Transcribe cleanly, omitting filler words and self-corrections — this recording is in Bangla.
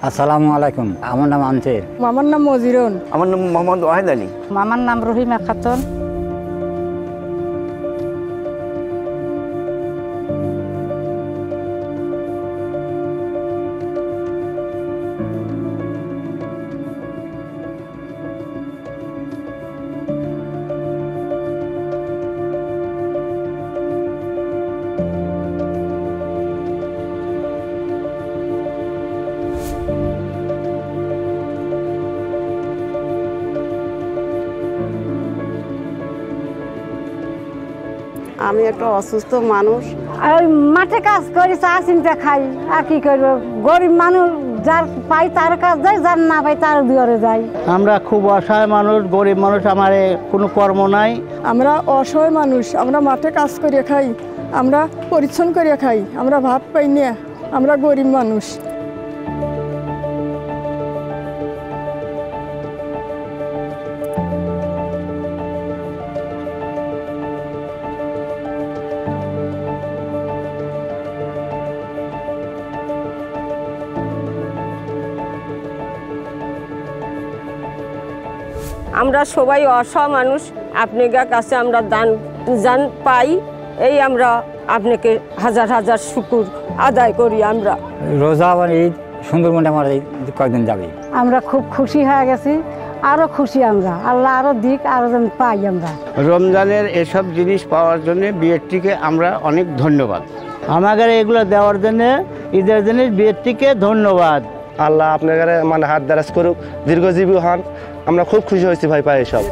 আসসালামু আলাইকুম। আমার নাম আনসের। আমার নাম মজিরুন। আমার নাম মোহাম্মদ ওয়াহিদ আলী। আমার নাম রহিমা খাতুন। আমি একটা অসুস্থ মানুষ। ওই মাঠে কাজ করি, চা চিনতে খাই, আর কি করবো। গরিব মানুষ, যার পাই তার কাজ যায়, যার না পাই তার দুয়ারে যাই। আমরা খুব অসহায় মানুষ, গরিব মানুষ, আমার কোনো কর্ম নাই। আমরা অসহায় মানুষ, আমরা মাঠে কাজ করে খাই, আমরা পরিশ্রম করে খাই, আমরা ভাত পাই না, আমরা গরিব মানুষ। আমরা সবাই অসহায় মানুষ, আপনার কাছে আমরা দান পাই, এই আমরা আপনাকে হাজার হাজার শুকুর আদায় করি। আমরা রোজা আবার ঈদ সুন্দরবনে আমার এই কয়েকদিন যাবে। আমরা খুব খুশি হয়ে গেছি, আরো খুশি আমরা। আল্লাহ আরো দিক, আরো যেন পাই আমরা। রমজানের এসব জিনিস পাওয়ার জন্য বিএডটিকে আমরা অনেক ধন্যবাদ। আমাদের এগুলো দেওয়ার জন্য, ঈদের জিনিস বিএডটিকে ধন্যবাদ। আল্লাহ আপনার হাত দারাজ করুক, দীর্ঘজীবী হন। আমরা খুব খুশি হয়েছি ভাই পাই এসব।